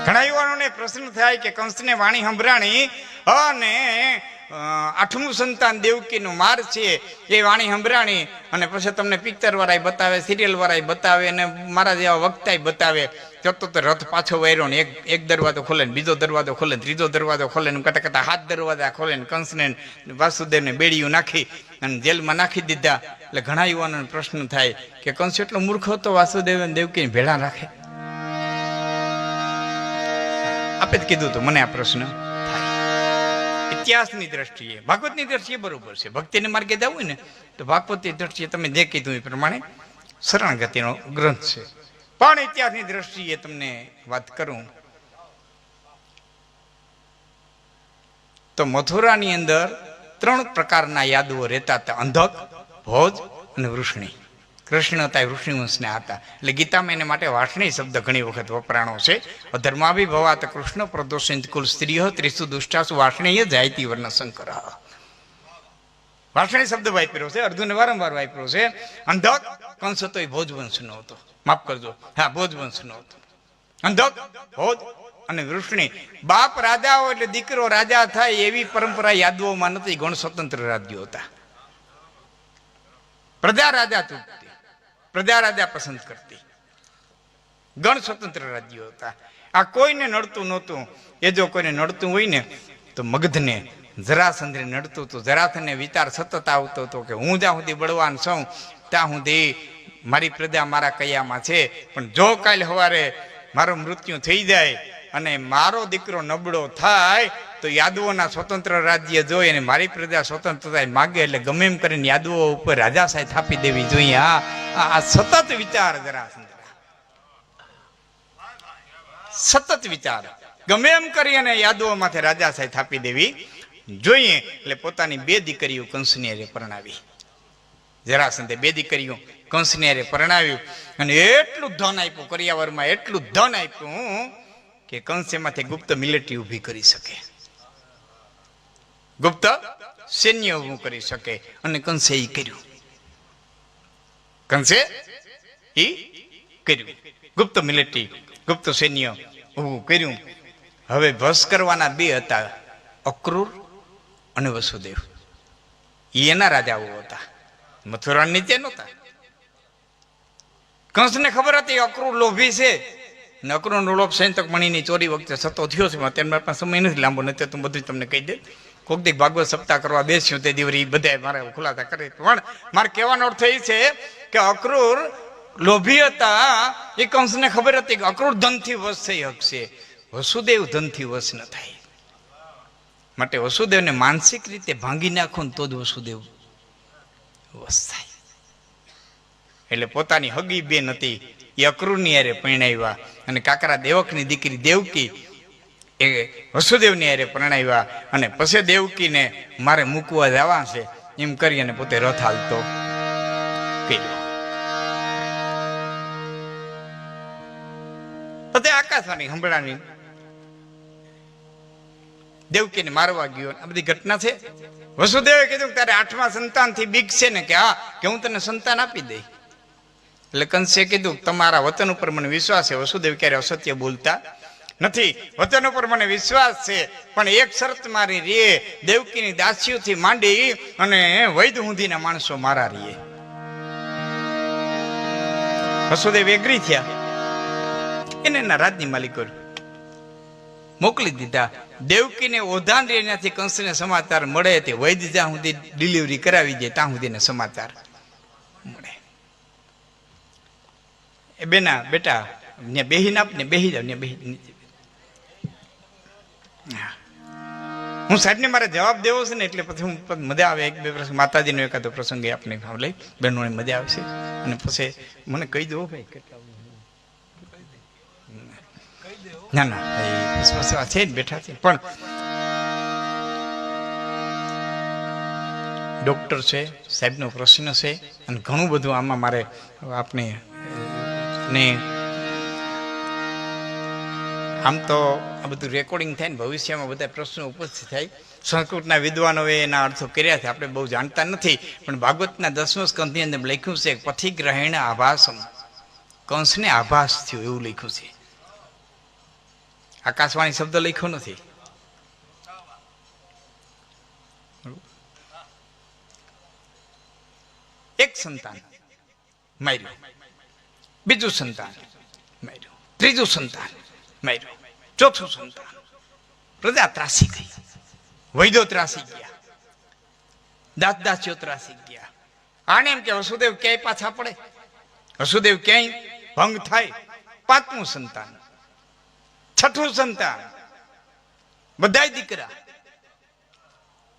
ઘણા યુવાનોને પ્રશ્ન થાય કે કંસને વાણી સંભળાણી અને આઠમું સંતાન દેવકીનું માર છે એ વાણી સંભળાણી અને પછી તમને પિક્ચર વાળા બતાવે, સિરિયલ વાળા બતાવે અને મારા જેવા વક્તા બતાવે. તો રથ પાછો વાર્યો ને એક દરવાજો ખોલે ને બીજો દરવાજો ખોલે ને ત્રીજો દરવાજો ખોલે ને કટા કટા 7 દરવાજા ખોલે ને કંસને વાસુદેવને બેડીયું નાખી અને જેલમાં નાખી દીધા. એટલે ઘણા યુવાનોને પ્રશ્ન થાય કે કંસ એટલો મૂર્ખ હતો વાસુદેવ અને દેવકીને ભેળા રાખે? આપે જ કીધું તો મને આ પ્રશ્ન થાય. ઇતિહાસની દ્રષ્ટિએ, ભાગવતની દ્રષ્ટિએ બરોબર છે. ભક્તિને માર્ગે જવું હોય ને તો ભાગવતની દ્રષ્ટિએ તમે જે કીધું એ પ્રમાણે શરણાગતિનો ગ્રંથ છે. પણ ઇતિહાસની દ્રષ્ટિએ તમને વાત કરું તો મથુરાની અંદર 3 પ્રકારના યાદવો રહેતા હતા: અંધક, ભોજ અને વૃષ્ણિ. કૃષ્ણ હતા એ વૃષ્ણિવંશના હતા. એટલે ગીતામાં એને માટે વાર્ષ્ણિ શબ્દ ઘણી વખત વપરાણો છે. અધર્માભિભવાત કૃષ્ણ પ્રદોષિત કુલ સ્ત્રીઓ ત્રિસુ દુષ્ટાસુ વાર્ષ્ણેય જાયતી વર્ણ શંકર. વાર્ષ્ણિ શબ્દ વાપર્યો છે, અર્જુને વારંવાર વાપર્યો છે. અંધક કંસ હતો એ ભોજવંશનો હતો, માફ કરજો, હા ભોજવંશનો હતો. અંધક, ભોજ અને વૃષ્ણિ. બાપ રાજા હોય એટલે દીકરો રાજા થાય એવી પરંપરા યાદવોમાં નથી. ગણ સ્વતંત્ર રાજ્યો હતા. પ્રજા રાજા ચૂંટતી, પ્રજા રાજા પસંદ કરતી. ગણ સ્વતંત્ર રાજ્યો હતા. આ કોઈને નડતું નહોતું. એ જો કોઈને નડતું હોય ને તો મગધને, જરાસંધને નડતું હતું. જરાસંધને વિચાર સતત આવતો હતો કે હું જ્યાં સુધી બળવાન છું ત્યાં સુધી મારી પ્રજા મારા કયામાં છે, પણ જો કાલે સવારે મારું મૃત્યુ થઈ જાય અને મારો દીકરો નબળો થાય તો યાદવોના સ્વતંત્ર રાજ્ય જોઈ અને મારી પ્રજા સ્વતંત્રતા માગે એટલે ગમે એમ કરીને યાદવો ઉપર રાજાશાહી થાપી દેવી જોઈએ. આ સતત વિચાર જરાસંધ, સતત વિચાર, ગમે એમ કરી અને યાદવો માથે રાજાશાહી થાપી દેવી જોઈએ. એટલે પોતાની 2 દીકરીઓ કંસની હારે પરણાવી. જરાસંધે 2 દીકરીઓ કંસની હારે પરણાવ્યું અને એટલું ધન આપ્યું કરિયાવરમાં, એટલું ધન આપ્યું કે કંસ એમાંથી ગુપ્ત મિલિટરી ઊભી કરી શકે, ગુપ્ત સૈન્ય ઊભું કરી શકે. અને કંસે એ કર્યું, કંસે એ કર્યું. ગુપ્ત મિલિટરી, ગુપ્ત સૈન્ય ઊભું કર્યું. હવે વશ કરવાના 2 હતા, અક્રૂર અને વસુદેવ. એના રાજાઓ હતા, મથુરા નીચે નહોતા. કંસને ખબર હતી અક્રૂર લોભી છે ને અક્રૂરનો લોભ સૈંતક મણીની ચોરી વખતે સતો થયો છે. તેમના પાસે સમય નથી લાંબો, નથી તો બધું તમને કહી દે. કોક દી ભાગવત સપ્તાહ કરવા બેસ્યું તે દિવસ બધા મારે ખુલાસા કરે. પણ મારે કહેવાનો અર્થ એ છે કે અક્રૂર લોભી હતા. એ કંસને ખબર હતી કે અક્રૂર ધનથી વશ થઈ શકશે, વસુદેવ ધનથી વશ ન થાય. માટે વસુદેવને માનસિક રીતે ભાંગી નાખો ને તો જ વસુદેવ વશ થાય. એટલે પોતાની હગી બેન હતી એ અક્રૂરની હારે પરણાવ્યા અને કાકરા દેવકની દીકરી દેવકી એ વસુદેવની હારે પરણાવ્યા. અને પછી દેવકીને મારે મૂકવા જવા છે એમ કરી અને પોતે રથ હાલતો કર્યો. પોતે આકાશવાણી સંભળાવી દેવકીને મારવા ગયો. આ બધી ઘટના છે. વસુદેવે કીધું તારે 8મા સંતાનથી બીક છે ને? કે હા, કે હું તને સંતાન આપી દઈ. એટલે કંસે કીધું તમારા વચન ઉપર મને વિશ્વાસ છે. વસુદેવ ક્યારે અસત્ય બોલતા નથી. વચન ઉપર મને વિશ્વાસ છે, પણ એક શરત મારી રે, દેવકીની દાસીઓથી માંડી અને વૈદ સુધીના માણસો મારા રીએ. વસુદેવ એગ્રી થયા. એને એના રાજની માલિકો મોકલી દીધા. દેવકીને ઓધાન રેનાથી કંસને સમાચાર મળે તે વૈદ જ્યાં સુધી ડિલિવરી કરાવી જાય ત્યાં સુધીને સમાચાર મળે. એ બેના બેટા ને બેહી નાપ ને બેહી જાવ ને બેહી. હું સાહેબને મારે જવાબ દેવો છે ને એટલે પછી હું મજા આવે. 1-2 પ્રસંગ માતાજીનો એકાદો પ્રસંગ એ આપણે ભાવ લઈ બહેનોને મજા આવશે. અને પછી મને કહી દો ભાઈ કેટલા ના ના છે જ બેઠા છે. પણ ડોક્ટર છે, સાહેબનો પ્રશ્ન છે અને ઘણું બધું આમાં મારે આપણે ને આમ તો આ બધું રેકોર્ડિંગ થાય ને ભવિષ્યમાં બધા પ્રશ્નો ઉપસ્થિત થાય. સંસ્કૃતના વિદ્વાનોએ એના અર્થો કર્યા છે, આપણે બહુ જાણતા નથી. પણ ભાગવતના 10મા સ્કંધની અંદર લખ્યું છે પથિગ્રહેણ આભાસમ, કંસને આભાસ થયો એવું લખ્યું છે. આકાશવાણી શબ્દ લખ્યો નથી. એક સંતાન માર્યું, બીજું સંતાન માર્યું, ત્રીજું સંતાન માર્યું, ચોથું સંતાન. પ્રજા ત્રાસી ગઈ, વૈદો ત્રાસી ગયા, દાસદાસીઓ ત્રાસી ગયા. આને એમ કે વસુદેવ ક્યાંય પાછા પડે, વસુદેવ ક્યાંય ભંગ થાય. પાંચમું સંતાન, છઠ્ઠું સંતાન, બધાય દીકરા.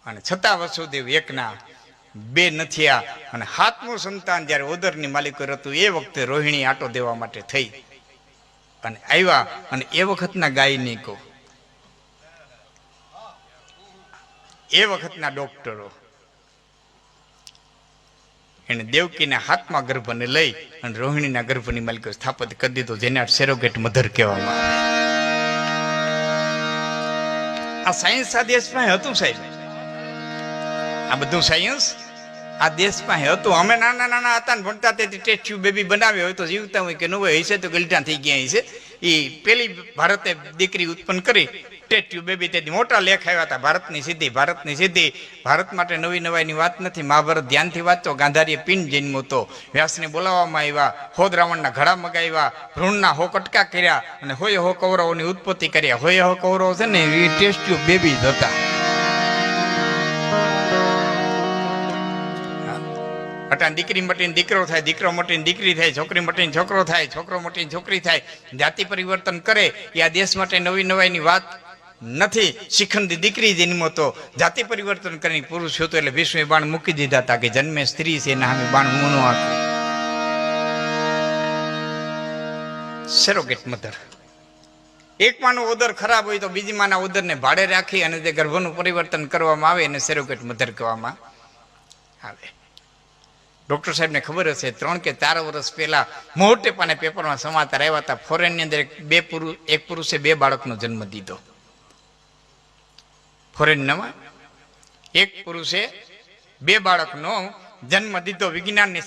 અને છતાં વસુદેવ એકના બે નથી. અને સાતમું સંતાન જયારે ઓદરની માલિકો હતું એ વખતે રોહિણી આટો દેવા માટે થઈ અને આવ્યા. અને એ વખતના ગાયનિકો, એ વખતના ડોક્ટરો એને દેવકીના હાથમાં ગર્ભને લઈ અને રોહિણીના ગર્ભની માલિકો સ્થાપિત કરી દીધો, જેને સેરોગેટ મધર કહેવામાં આવે. આ સાયન્સ આ દેશમાં હતું સાહેબ, આ બધું સાયન્સ આ દેશમાં હતું. અમે નાના નાના હતા ને ભણતા તેથી ટેસ્ટ ટ્યુબ બેબી બનાવ્યો હોય તો જીવતા હોય કે ન હોય, હશે તો ગલટા થઈ ગયા હશે. એ પેલી ભારતે દીકરી ઉત્પન્ન કરી ટેસ્ટ ટ્યુબ બેબી, તેથી મોટા લેખ આવ્યા હતા. ભારતની સિદ્ધિ, ભારતની સિદ્ધિ. ભારત માટે નવી નવાઈની વાત નથી. મહાભારત ધ્યાનથી વાંચો. ગાંધારીએ પિંડ જન્મ્યો હતો, વ્યાસને બોલાવવામાં આવ્યા, હોદ રાવણના ઘડા મગાવ્યા, ભ્રૂણના હો કટકા કર્યા અને હોય હો કૌરવોની ઉત્પત્તિ કર્યા. હોય હો કૌરવો છે ને એ ટેસ્ટ ટ્યુબ બેબી જ હતા. અટાણ દીકરી મટીને દીકરો થાય, દીકરો મટીને દીકરી થાય, છોકરી મટીને છોકરો થાય, છોકરો મટીને છોકરી થાય. જાતિ પરિવર્તન કરે એ આ દેશ માટે નવી નવાઈની વાત નથી. શિખંડી દીકરી જન્મો તો જાતિ પરિવર્તન કરીને પુરુષ હતો એટલે વિષ્ણુએ બાણ મૂકી દીધા હતા કે જન્મે સ્ત્રી છે એના સામે બાણ મૂનો આપે. સેરોગેટ મધર. એક માનો ઉદર ખરાબ હોય તો બીજી માના ઉદરને ભાડે રાખી અને તે ગર્ભનું પરિવર્તન કરવામાં આવે એને સેરોગેટ મધર કહેવામાં આવે. ડોક્ટર સાહેબને ખબર હશે 3 કે 4 વર્ષ પહેલા મોટે પાને પેપરમાં સમાચાર આવ્યા હતા. ફોરેનની અંદર એક પુરુષે 2 બાળકનો જન્મ દીધો. ફોરેનમાં એક પુરુષે 2 બાળકનો જન્મ દીધો. વિજ્ઞાનની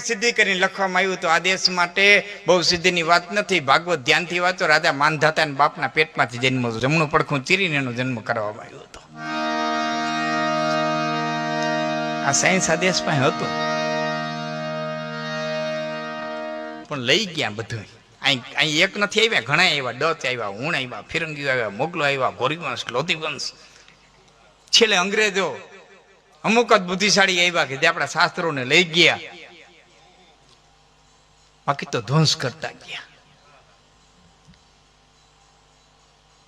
સિદ્ધિ કરીને લખવામાં આવ્યું. તો આ દેશ માટે બહુ સિદ્ધિની વાત નથી. ભાગવત ધ્યાનથી વાંચો. રાજા માંધાતા બાપના પેટમાંથી જન્મ હતો. જમણું પડખું ચીરીને એનો જન્મ કરવામાં આવ્યો હતો. આ સાયન્સ આ દેશમાં હતું પણ લઈ ગયા બધું. અહીં એક નથી આવ્યા, ઘણા આવ્યા. ડચ આવ્યા, હુણ આવ્યા, ફિરંગીઓ આવ્યા, મોગલો આવ્યા, ગોરીવંશ, લોધીવંશ. છેલ્લે અંગ્રેજો અમુક જ બુદ્ધિશાળી આવ્યા કે જે આપણા શાસ્ત્રોને લઈ ગયા, બાકી તો ધ્વંસ કરતા ગયા.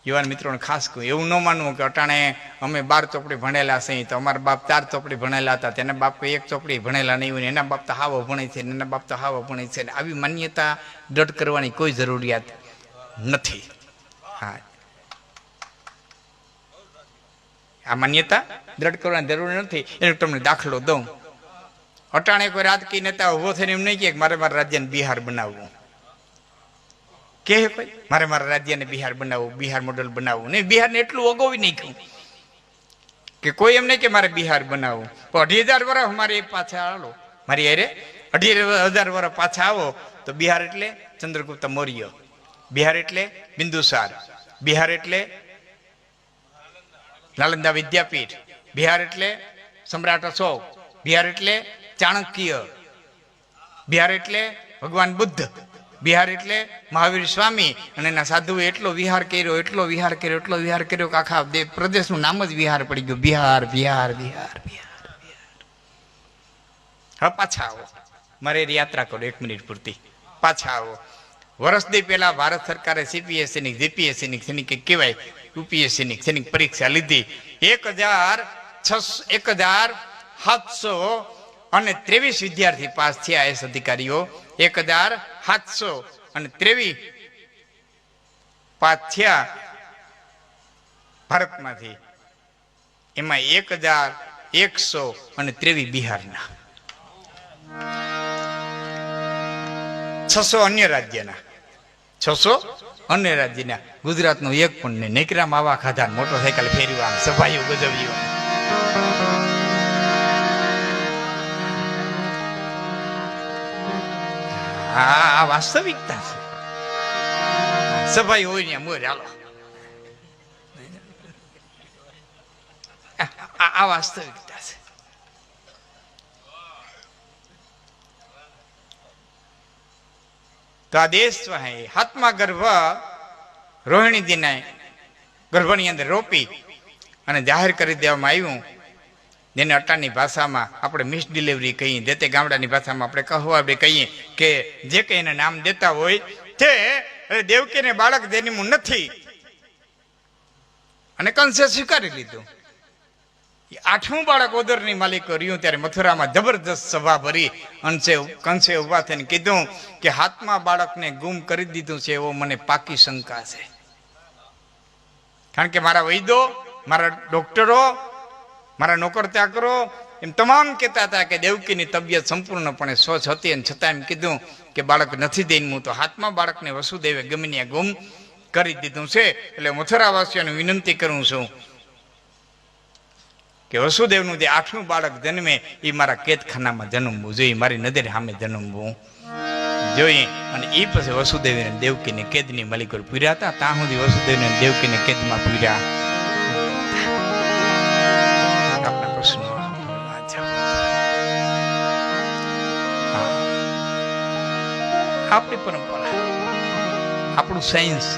યુવાન મિત્રોને ખાસ કહું, એવું ન માનવું કે અટાણે અમે 12 ચોપડી ભણેલા છે તો અમારા બાપ 4 ચોપડી ભણેલા હતા, તેના બાપ 1 ચોપડી ભણેલા નહીં હોય, એના બાપ તો હાવો ભણે છે, એના બાપ તો હાવો ભણે છે. આવી માન્યતા દૃઢ કરવાની કોઈ જરૂરિયાત નથી. હા, આ માન્યતા દૃઢ કરવાની જરૂર નથી. એનો તમને દાખલો દઉં. અટાણે કોઈ રાજકીય નેતા ઉભો થઈને એમ નહીં કે મારે મારા રાજ્યને બિહાર બનાવવું. કે કોઈ મારે મારા રાજ્યને બિહાર બનાવવું, બિહાર મોડલ બનાવવું નહીં. બિહારને એટલું અગોવી નહીં કહું કે કોઈ એમ નહીં કે મારે બિહાર બનાવવું. તો 2,500 વર્ષ અમારે પાછા આવો, મારી અરે 2,500 વર્ષ પાછા આવો તો બિહાર એટલે ચંદ્રગુપ્ત મૌર્ય, બિહાર એટલે બિંદુસાર, બિહાર એટલે નાલંદા વિદ્યાપીઠ, બિહાર એટલે સમ્રાટ અશોક, બિહાર એટલે ચાણક્ય, બિહાર એટલે ભગવાન બુદ્ધ, બિહાર એટલે મહાવીર સ્વામી. અને એના સાધુએ એટલો વિહાર કર્યો, એટલો વિહાર કર્યો, એટલો વિહાર કર્યો કે આખા પ્રદેશનું નામ જ વિહાર પડી ગયું. બિહાર, બિહાર, બિહાર, બિહાર, બિહાર. હવે પાછા આવો, મારે યાત્રા કરો 1 મિનિટ પૂરતી. પાછા આવો. વર્ષ દી પહેલા ભારત સરકારે CPSCની, GPSCની સૈનિક કહેવાય, UPSCની સૈનિક પરીક્ષા લીધી. 1,723 વિદ્યાર્થી પાસ થયા. IAS અધિકારીઓ 1,723 પાસ થયા ભારતમાંથી. એમાં 1,123 બિહારના, 600 અન્ય રાજ્યના, 600 અન્ય રાજ્યના. ગુજરાતનો એક પણ નહીં. નીકળ્યા માવા ખાધા, મોટરસાયકલ ફેરવા, સભાઈઓ ગજવ્યો. આ વાસ્તવિકતા છે. સભાઈ હોય ને મોર હાલો. આ વાસ્તવિકતા છે. તો આ દેશ હાથમાં ગર્ભ રોહિણી દીના ગર્ભની અંદર રોપી અને જાહેર કરી દેવામાં આવ્યું, જેને અટાણની ભાષામાં આપણે મિસ ડિલિવરી કહીએ, જે તે ગામડાની ભાષામાં આપણે કહવા કહીએ કે જે કંઈ એને નામ દેતા હોય તે દેવકીને બાળક જન્મ્યું નથી અને કંસે સ્વીકારી લીધું. 8મું બાળક ઓદરની માલિકો રહ્યું ત્યારે મથુરામાં જબરદસ્ત સભા ભરી કંસે ઉભા થઈને કીધું કે હાથમાં બાળકને ગુમ કરી દીધું છે એવો મને પાકી શંકા છે. કારણ કે મારા વૈદો, મારા ડોક્ટરો, મારા નોકર ચાકરો એમ તમામ કહેતા હતા કે દેવકીની તબિયત સંપૂર્ણપણે સ્વચ્છ હતી, અને છતાં એમ કીધું કે બાળક નથી દઈનું, તો હાથમાં બાળકને વસુદેવે ગમે ગુમ કરી દીધું છે. એટલે મથુરાવાસીઓને વિનંતી કરું છું કે વસુદેવનું જે 8મું બાળક જન્મે એ મારા કેદખાનામાં જન્મવું જોઈએ, મારી નજર સામે જન્મવું જોઈએ. અને એ પછી વસુદેવને દેવકીને કેદની માલિકો પૂર્યા હતા. ત્યાં સુધી વસુદેવને દેવકીને કેદમાં પૂર્યા. આપણા પ્રશ્નો આપણી પરંપરા, આપણું સાયન્સ